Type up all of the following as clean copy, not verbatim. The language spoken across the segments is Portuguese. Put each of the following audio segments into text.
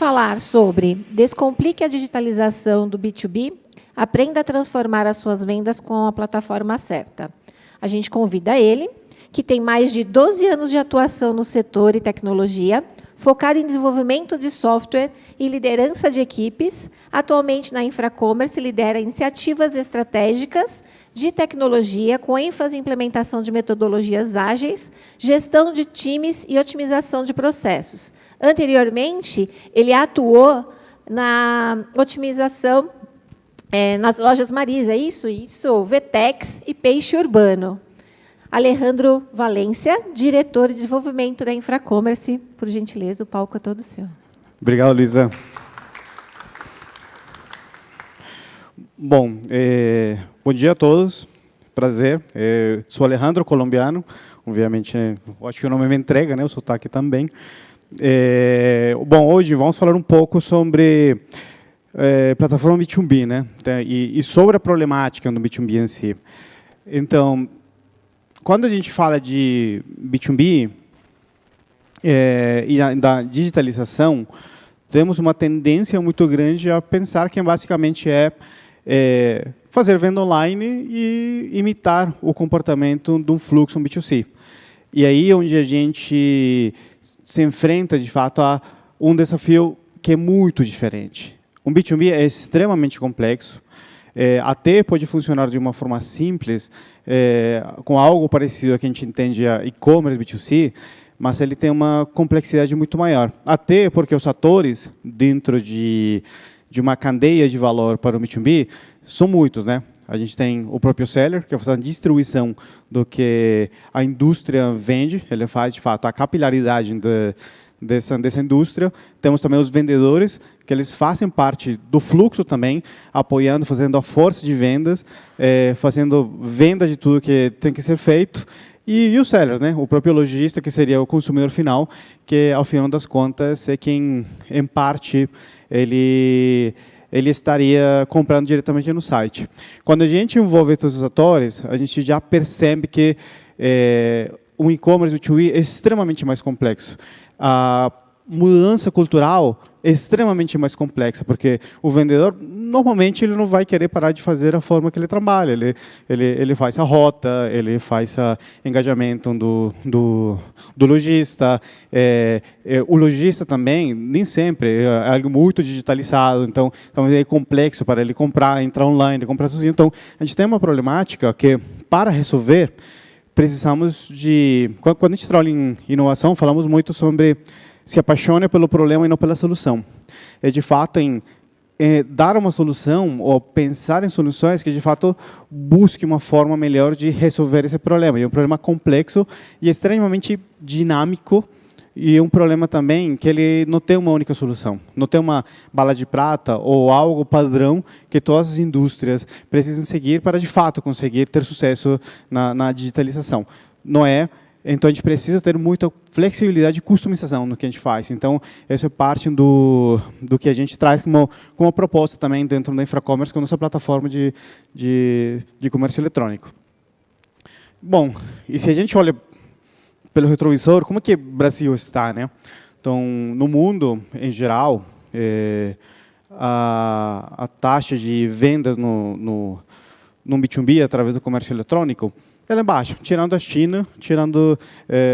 falar sobre Descomplique a digitalização do B2B, aprenda a transformar as suas vendas com a plataforma certa. A gente convida ele, que tem mais de 12 anos de atuação no setor e tecnologia, focado em desenvolvimento de software e liderança de equipes. Atualmente, na Infracommerce, lidera iniciativas estratégicas de tecnologia, com ênfase em implementação de metodologias ágeis, gestão de times e otimização de processos. Anteriormente, ele atuou na otimização nas lojas Marisa, isso, Vetex e Peixe Urbano. Alejandro Valência, diretor de desenvolvimento da Infracommerce. Por gentileza, o palco é todo seu. Obrigado, Luísa. Bom, bom dia a todos. Prazer. Sou Alejandro, colombiano. Obviamente, acho que o nome me entrega, né? O sotaque também. Bom, hoje vamos falar um pouco sobre plataforma B2B, né? E sobre a problemática no B2B em si. Então, quando a gente fala de B2B e da digitalização, temos uma tendência muito grande a pensar que basicamente fazer venda online e imitar o comportamento de um fluxo B2C. E aí onde a gente se enfrenta, de fato, a um desafio que é muito diferente. Um B2B é extremamente complexo, até pode funcionar de uma forma simples, com algo parecido a que a gente entende a e-commerce B2C, mas ele tem uma complexidade muito maior. Até porque os atores dentro de uma cadeia de valor para o B2B são muitos, né? A gente tem o próprio seller, que faz a distribuição do que a indústria vende, ele faz, de fato, a capilaridade dessa indústria. Temos também os vendedores, que eles fazem parte do fluxo também, apoiando, fazendo a força de vendas, fazendo venda de tudo que tem que ser feito. E os sellers, né? O próprio lojista, que seria o consumidor final, que, ao final das contas, é quem, em parte, ele estaria comprando diretamente no site. Quando a gente envolve todos os atores, a gente já percebe que o e-commerce B2B é extremamente mais complexo. A mudança cultural é extremamente mais complexa, porque o vendedor, normalmente, ele não vai querer parar de fazer a forma que ele trabalha. Ele faz a rota, ele faz o engajamento do lojista. O lojista também, nem sempre, é algo muito digitalizado, então é complexo para ele comprar, entrar online, comprar sozinho. Então, a gente tem uma problemática que, para resolver, precisamos de... Quando a gente trabalha em inovação, falamos muito sobre se apaixone pelo problema e não pela solução. De fato, em dar uma solução ou pensar em soluções que, de fato, busque uma forma melhor de resolver esse problema. É um problema complexo e extremamente dinâmico, e um problema também que ele não tem uma única solução. Não tem uma bala de prata ou algo padrão que todas as indústrias precisam seguir para, de fato, conseguir ter sucesso na digitalização. Não é. Então, a gente precisa ter muita flexibilidade e customização no que a gente faz. Então, essa é parte do que a gente traz como uma proposta também dentro da Infracommerce, com a nossa plataforma de comércio eletrônico. Bom, e se a gente olha pelo retrovisor, como é que o Brasil está, né? Então, no mundo, em geral, a taxa de vendas no B2B, através do comércio eletrônico, ela é baixa, tirando a China, tirando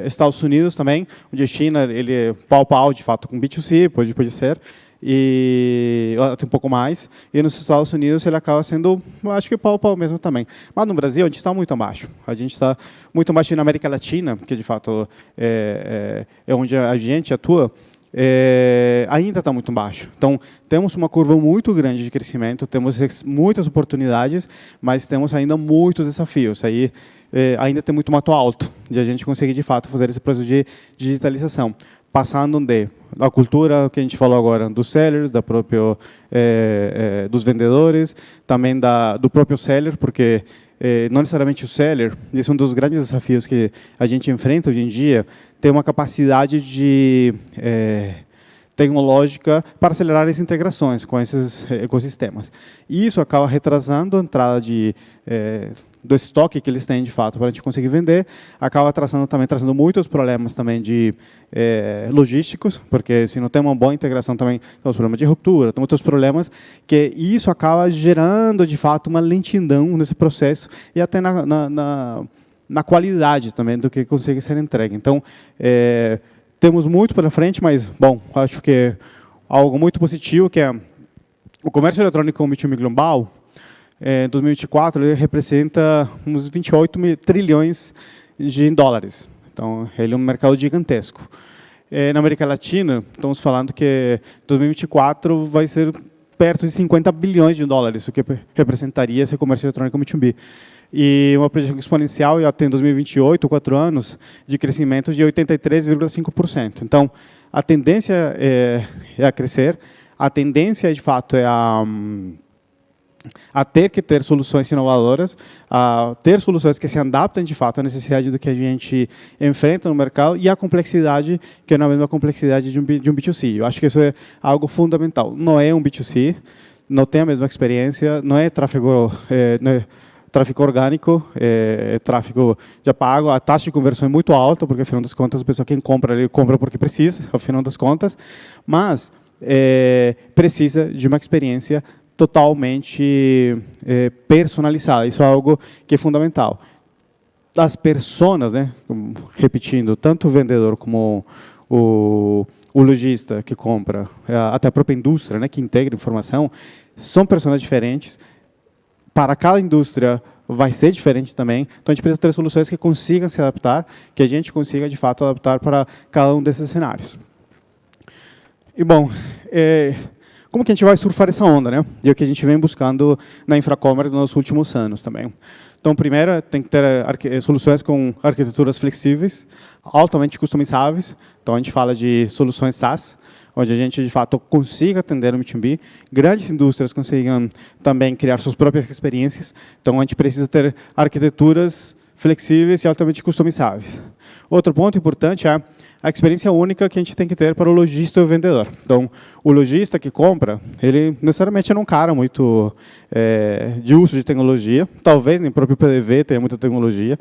Estados Unidos também, onde a China ele é pau, de fato, com B2C, pode ser, e até um pouco mais, e nos Estados Unidos ele acaba sendo, acho que pau mesmo também. Mas no Brasil a gente está muito abaixo. A gente está muito abaixo na América Latina, que de fato é onde a gente atua, ainda está muito baixo. Então, temos uma curva muito grande de crescimento, temos muitas oportunidades, mas temos ainda muitos desafios. Aí, ainda tem muito mato alto de a gente conseguir, de fato, fazer esse processo de digitalização. Passando da cultura que a gente falou agora, dos sellers, dos vendedores, também do próprio seller, porque não necessariamente o seller, esse é um dos grandes desafios que a gente enfrenta hoje em dia, tem uma capacidade tecnológica para acelerar as integrações com esses ecossistemas. E isso acaba retrasando a entrada do estoque que eles têm, de fato, para a gente conseguir vender, acaba trazendo muitos problemas também de logísticos, porque se não tem uma boa integração também, temos problemas de ruptura, tem muitos problemas, que isso acaba gerando, de fato, uma lentidão nesse processo e até na qualidade também do que consegue ser entregue. Então, temos muito pela frente, mas, bom, acho que algo muito positivo, que é o comércio eletrônico como B2B global, em 2024, ele representa uns 28 trilhões de dólares. Então, ele é um mercado gigantesco. Na América Latina, estamos falando que 2024 vai ser perto de 50 bilhões de dólares, o que representaria esse comércio eletrônico B2B. E uma projeção exponencial, e até em 2028, 4 anos, de crescimento de 83,5%. Então, a tendência é a crescer, a tendência, de fato, é a ter que ter soluções inovadoras, a ter soluções que se adaptem, de fato, à necessidade do que a gente enfrenta no mercado e a complexidade, que não é a mesma complexidade de um B2C. Eu acho que isso é algo fundamental. Não é um B2C, não tem a mesma experiência, não é tráfego orgânico, é tráfego já pago, a taxa de conversão é muito alta, porque, afinal das contas, a pessoa quem compra, ele compra porque precisa, ao final das contas, mas precisa de uma experiência totalmente personalizada. Isso é algo que é fundamental. As personas, né, repetindo, tanto o vendedor como o lojista que compra, até a própria indústria, né, que integra informação, são personas diferentes. Para cada indústria vai ser diferente também. Então, a gente precisa ter soluções que consigam se adaptar, que a gente consiga, de fato, adaptar para cada um desses cenários. E, bom, como que a gente vai surfar essa onda, né? E é o que a gente vem buscando na Infracommerce nos últimos anos também. Então, primeiro, tem que ter soluções com arquiteturas flexíveis, altamente customizáveis. Então, a gente fala de soluções SaaS, onde a gente, de fato, consiga atender o B2B. Grandes indústrias consigam também criar suas próprias experiências. Então, a gente precisa ter arquiteturas flexíveis e altamente customizáveis. Outro ponto importante é a experiência única que a gente tem que ter para o lojista e o vendedor. Então, o lojista que compra, ele necessariamente é um cara muito de uso de tecnologia, talvez nem o próprio PDV tenha muita tecnologia,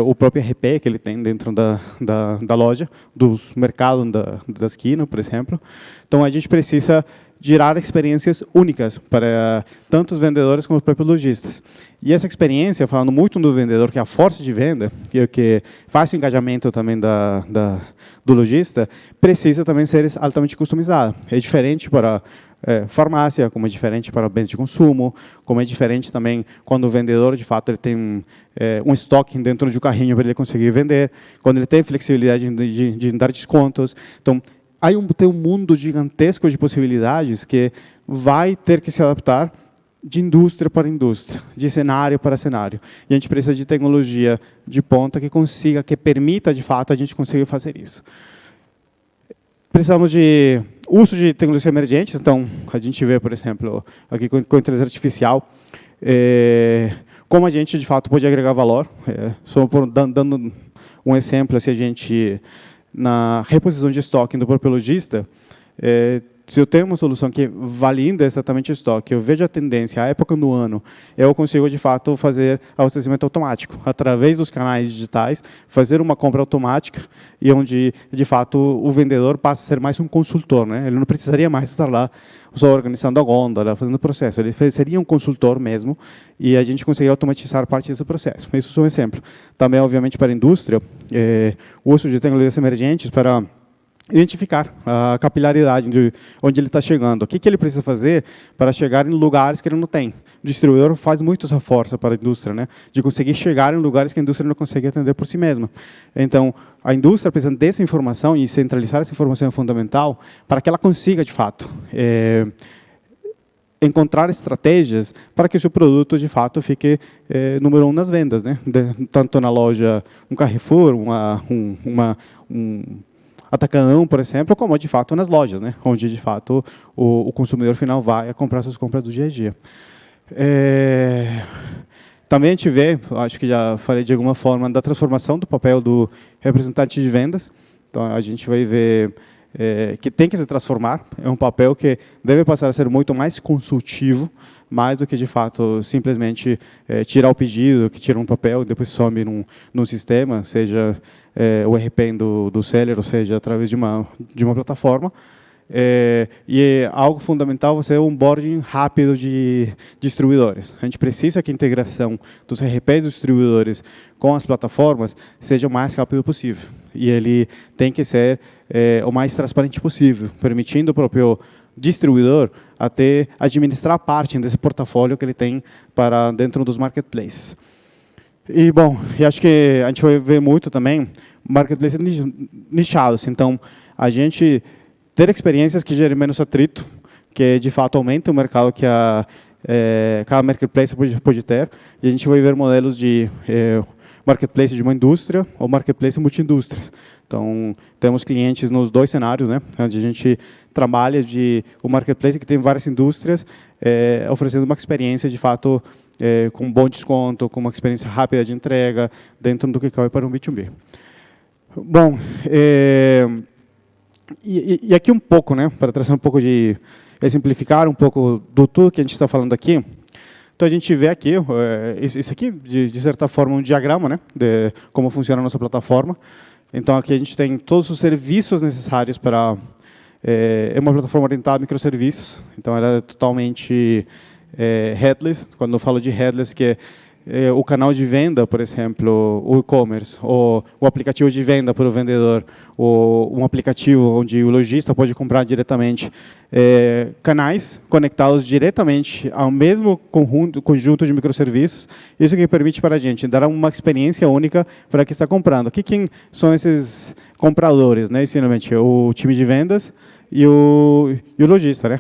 o próprio RP que ele tem dentro da loja, do mercado da esquina, por exemplo. Então, a gente precisa gerar experiências únicas para tanto os vendedores como os próprios lojistas. E essa experiência, falando muito do vendedor, que é a força de venda, que faz o engajamento também do lojista, precisa também ser altamente customizada. É diferente para farmácia, como é diferente para bens de consumo, como é diferente também quando o vendedor, de fato, ele tem um estoque dentro de um carrinho para ele conseguir vender, quando ele tem flexibilidade de dar descontos. Então, tem um mundo gigantesco de possibilidades que vai ter que se adaptar de indústria para indústria, de cenário para cenário. E a gente precisa de tecnologia de ponta que permita, de fato, a gente conseguir fazer isso. Precisamos de uso de tecnologias emergentes. Então, a gente vê, por exemplo, aqui com a inteligência artificial, como a gente, de fato, pode agregar valor. Só dando um exemplo, se a gente, na reposição de estoque do próprio lojista, se eu tenho uma solução que valida exatamente o estoque, eu vejo a tendência, a época do ano, eu consigo, de fato, fazer abastecimento automático, através dos canais digitais, fazer uma compra automática, e onde, de fato, o vendedor passa a ser mais um consultor, né? Ele não precisaria mais estar lá só organizando a gôndola, fazendo o processo. Ele seria um consultor mesmo, e a gente conseguiria automatizar parte desse processo. Isso é um exemplo. Também, obviamente, para a indústria, o uso de tecnologias emergentes para identificar a capilaridade de onde ele está chegando. O que ele precisa fazer para chegar em lugares que ele não tem. O distribuidor faz muito essa força para a indústria, né? De conseguir chegar em lugares que a indústria não consegue atender por si mesma. Então, a indústria precisa dessa informação, e centralizar essa informação é fundamental para que ela consiga, de fato, encontrar estratégias para que o seu produto, de fato, fique número 1 nas vendas, né? Tanto na loja, um Carrefour, Atacadão, por exemplo, como, de fato, nas lojas, né? Onde, de fato, o consumidor final vai a comprar suas compras do dia a dia. Também a gente vê, acho que já falei de alguma forma, da transformação do papel do representante de vendas. Então, a gente vai ver que tem que se transformar, é um papel que deve passar a ser muito mais consultivo, mais do que, de fato, simplesmente tirar o pedido, que tira um papel e depois some num sistema, seja o RP do seller, ou seja, através de uma plataforma. E é algo fundamental você ter um onboarding rápido de distribuidores. A gente precisa que a integração dos RPs dos distribuidores com as plataformas seja o mais rápido possível. E ele tem que ser o mais transparente possível, permitindo o próprio distribuidor até administrar parte desse portfólio que ele tem para dentro dos marketplaces. E, bom, eu acho que a gente vai ver muito também marketplaces nichados. Então, a gente ter experiências que gerem menos atrito, que de fato aumentem o mercado que cada marketplace pode ter. E a gente vai ver modelos de marketplace de uma indústria ou marketplace multi-indústrias. Então, temos clientes nos dois cenários, né, onde a gente trabalha de um marketplace que tem várias indústrias, oferecendo uma experiência, de fato, com bom desconto, com uma experiência rápida de entrega, dentro do que cabe para um B2B. Bom, e aqui um pouco, né, para trazer um pouco de exemplificar um pouco do tudo que a gente está falando aqui. Então a gente vê aqui, isso aqui de certa forma um diagrama, né, de como funciona a nossa plataforma. Então aqui a gente tem todos os serviços necessários para uma plataforma orientada a microserviços. Então ela é totalmente headless. Quando eu falo de headless, que o canal de venda, por exemplo, o e-commerce, ou o aplicativo de venda para o vendedor, ou um aplicativo onde o lojista pode comprar diretamente, canais conectados diretamente ao mesmo conjunto de microserviços. Isso que permite para a gente dar uma experiência única para quem está comprando. Aqui quem são esses compradores, né? Essencialmente, o time de vendas e o lojista, né?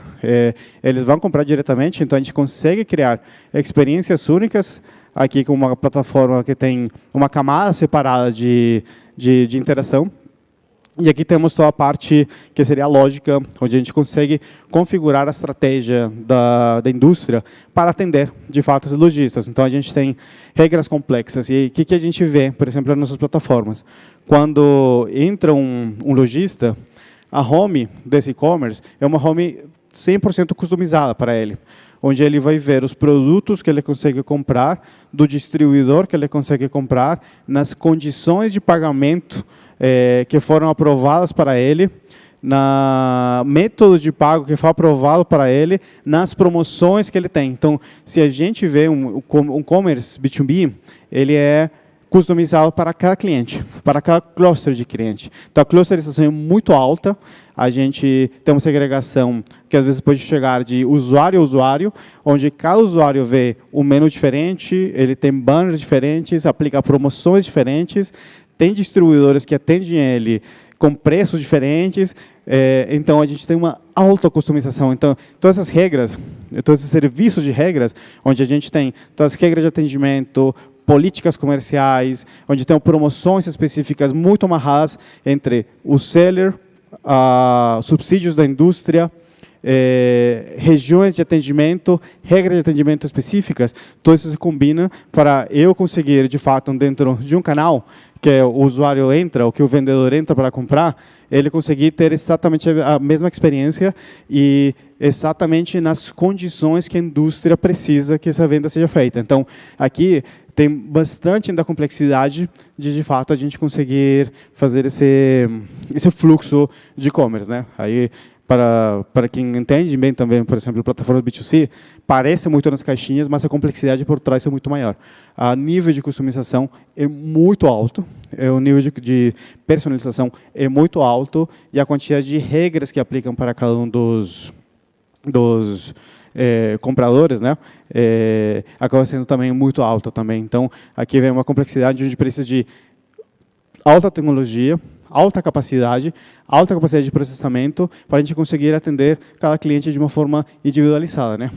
Eles vão comprar diretamente, então a gente consegue criar experiências únicas aqui com uma plataforma que tem uma camada separada de interação. E aqui temos toda a parte que seria a lógica, onde a gente consegue configurar a estratégia da indústria para atender, de fato, os lojistas. Então, a gente tem regras complexas. E o que a gente vê, por exemplo, nas nossas plataformas? Quando entra um lojista, a home desse e-commerce é uma home 100% customizada para ele, onde ele vai ver os produtos que ele consegue comprar, do distribuidor que ele consegue comprar, nas condições de pagamento que foram aprovadas para ele, na método de pago que foi aprovado para ele, nas promoções que ele tem. Então, se a gente vê um commerce B2B, ele é customizado para cada cliente, para cada cluster de cliente. Então, a clusterização é muito alta. A gente tem uma segregação que, às vezes, pode chegar de usuário a usuário, onde cada usuário vê um menu diferente, ele tem banners diferentes, aplica promoções diferentes, tem distribuidores que atendem ele com preços diferentes. Então, a gente tem uma alta customização. Então, todas essas regras, todos esses serviços de regras, onde a gente tem todas as regras de atendimento, políticas comerciais, onde tem promoções específicas muito amarradas entre o seller, subsídios da indústria, regiões de atendimento, regras de atendimento específicas, tudo isso se combina para eu conseguir, de fato, dentro de um canal, que o usuário entra, ou que o vendedor entra para comprar, ele conseguir ter exatamente a mesma experiência e exatamente nas condições que a indústria precisa que essa venda seja feita. Então, aqui tem bastante da complexidade de fato, a gente conseguir fazer esse fluxo de e-commerce, né? Aí, para quem entende bem também, por exemplo, plataforma B2C, parece muito nas caixinhas, mas a complexidade por trás é muito maior. O nível de customização é muito alto, o nível de personalização é muito alto, e a quantidade de regras que aplicam para cada um dos compradores, né, acaba sendo também muito alta também. Então, aqui vem uma complexidade onde a gente precisa de alta tecnologia, alta capacidade de processamento, para a gente conseguir atender cada cliente de uma forma individualizada, né?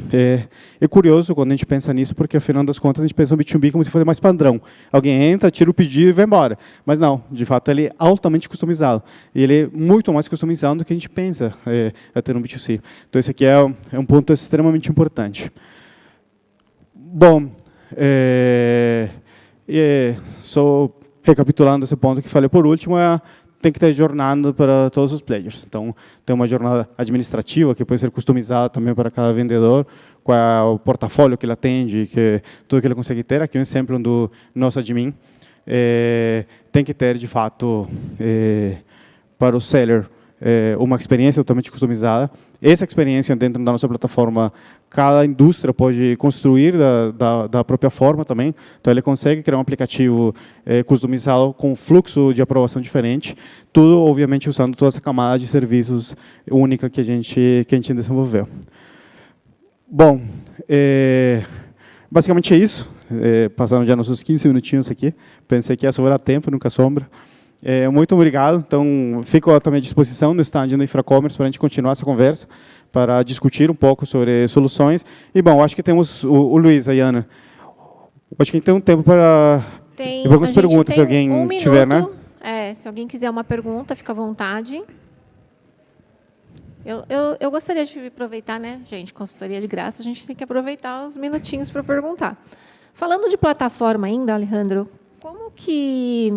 É curioso quando a gente pensa nisso, porque, afinal das contas, a gente pensa no B2B como se fosse mais padrão. Alguém entra, tira o pedido e vai embora. Mas não, de fato, ele é altamente customizado. E ele é muito mais customizado do que a gente pensa a ter um B2C. Então, esse aqui é um ponto extremamente importante. Bom, só recapitulando esse ponto que falei por último, tem que ter jornada para todos os players. Então, tem uma jornada administrativa que pode ser customizada também para cada vendedor, qual é o portfólio que ele atende, tudo que ele consegue ter. Aqui um exemplo do nosso admin. Tem que ter, de fato, para o seller, uma experiência totalmente customizada. Essa experiência dentro da nossa plataforma, cada indústria pode construir da própria forma também. Então, ele consegue criar um aplicativo customizado com fluxo de aprovação diferente, tudo, obviamente, usando toda essa camada de serviços única que a gente desenvolveu. Bom, basicamente é isso. Passaram já nossos 15 minutinhos aqui. Pensei que ia sobrar tempo, nunca sombra. Muito obrigado. Então, fico também à disposição no stand da Infracommerce para a gente continuar essa conversa, para discutir um pouco sobre soluções. E, bom, acho que temos o Luiz, a Iana. Acho que tem um tempo para algumas perguntas, se alguém tiver, né? Se alguém quiser uma pergunta, fica à vontade. Eu gostaria de aproveitar, né, gente, consultoria de graça, a gente tem que aproveitar os minutinhos para perguntar. Falando de plataforma ainda, Alejandro, como que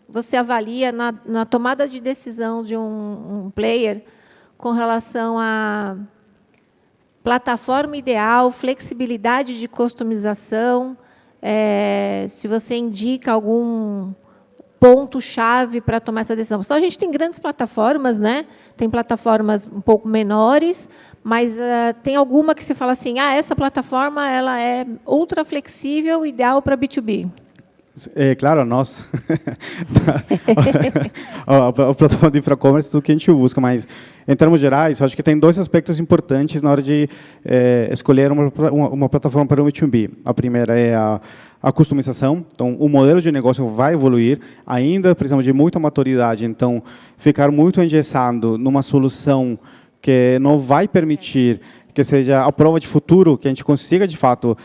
você avalia na tomada de decisão de um player com relação à plataforma ideal, flexibilidade de customização, se você indica algum ponto-chave para tomar essa decisão? Então, a gente tem grandes plataformas, né? Tem plataformas um pouco menores, mas tem alguma que você fala assim, essa plataforma ela é ultra flexível, ideal para B2B. Claro, a nossa. a plataforma de Infracommerce, tudo que a gente busca, mas, em termos gerais, eu acho que tem dois aspectos importantes na hora de escolher uma plataforma para o B2B. A primeira é a customização. Então, o modelo de negócio vai evoluir, ainda precisamos de muita maturidade, então, ficar muito engessado numa solução que não vai permitir que seja a prova de futuro, que a gente consiga, de fato,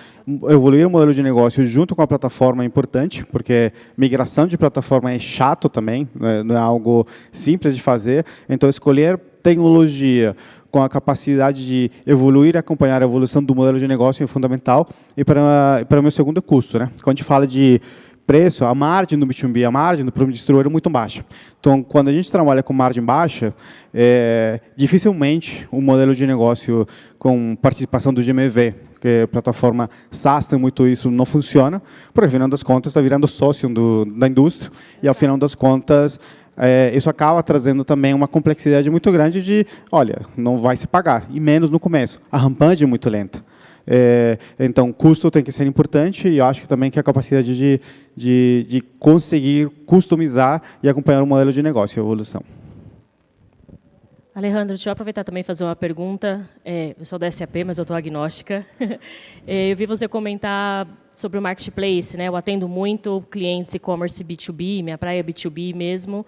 evoluir o modelo de negócio junto com a plataforma é importante, porque migração de plataforma é chato também, não é algo simples de fazer. Então, escolher tecnologia com a capacidade de evoluir e acompanhar a evolução do modelo de negócio é fundamental. E para o meu segundo custo, né? Quando a gente fala de preço, a margem do B2B, a margem do Plano Destruir é muito baixa. Então, quando a gente trabalha com margem baixa, dificilmente um modelo de negócio com participação do GMV, que a plataforma SaaS tem muito isso, não funciona, porque, ao final das contas, está virando sócio da indústria, e, ao final das contas, isso acaba trazendo também uma complexidade muito grande de, olha, não vai se pagar, e menos no começo. A rampagem é muito lenta. Então, custo tem que ser importante, e eu acho que também que a capacidade de conseguir customizar e acompanhar o modelo de negócio e a evolução. Alejandro, deixa eu aproveitar também e fazer uma pergunta. Eu sou da SAP, mas eu estou agnóstica. Eu vi você comentar sobre o marketplace, né? Eu atendo muito clientes e-commerce B2B, minha praia é B2B mesmo.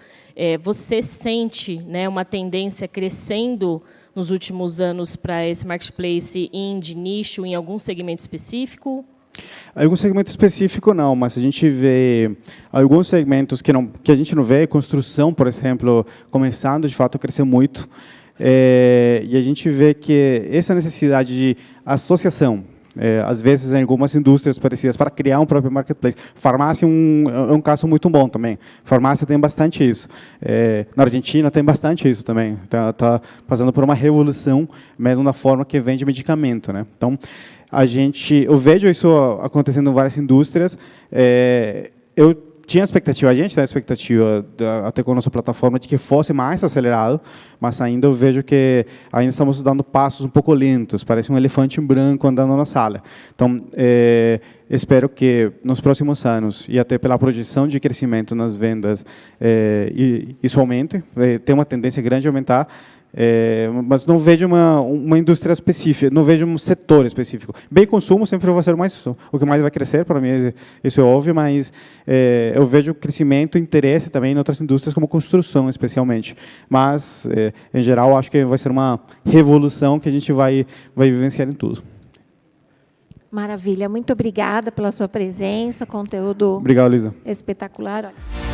Você sente, né, uma tendência crescendo nos últimos anos para esse marketplace de nicho, em algum segmento específico? Algum segmento específico não, mas a gente vê alguns segmentos que a gente não vê, construção, por exemplo, começando de fato a crescer muito, e a gente vê que essa necessidade de associação, às vezes em algumas indústrias parecidas, para criar um próprio marketplace. Farmácia é um caso muito bom também. Farmácia tem bastante isso. Na Argentina tem bastante isso também. Está passando por uma revolução, mesmo na forma que vende medicamento, né? Então, eu vejo isso acontecendo em várias indústrias. Eu tinha expectativa, a gente tem a expectativa, até com a nossa plataforma, de que fosse mais acelerado, mas ainda eu vejo que ainda estamos dando passos um pouco lentos, parece um elefante branco andando na sala. Então, espero que nos próximos anos, e até pela projeção de crescimento nas vendas, isso aumente, tem uma tendência grande a aumentar, mas não vejo uma indústria específica, não vejo um setor específico. Bem consumo sempre vai ser o que mais vai crescer, para mim isso é óbvio, mas eu vejo crescimento e interesse também em outras indústrias, como construção especialmente. Mas, em geral, acho que vai ser uma revolução que a gente vai vivenciar em tudo. Maravilha, muito obrigada pela sua presença, conteúdo Obrigado, Luísa. espetacular. Olha.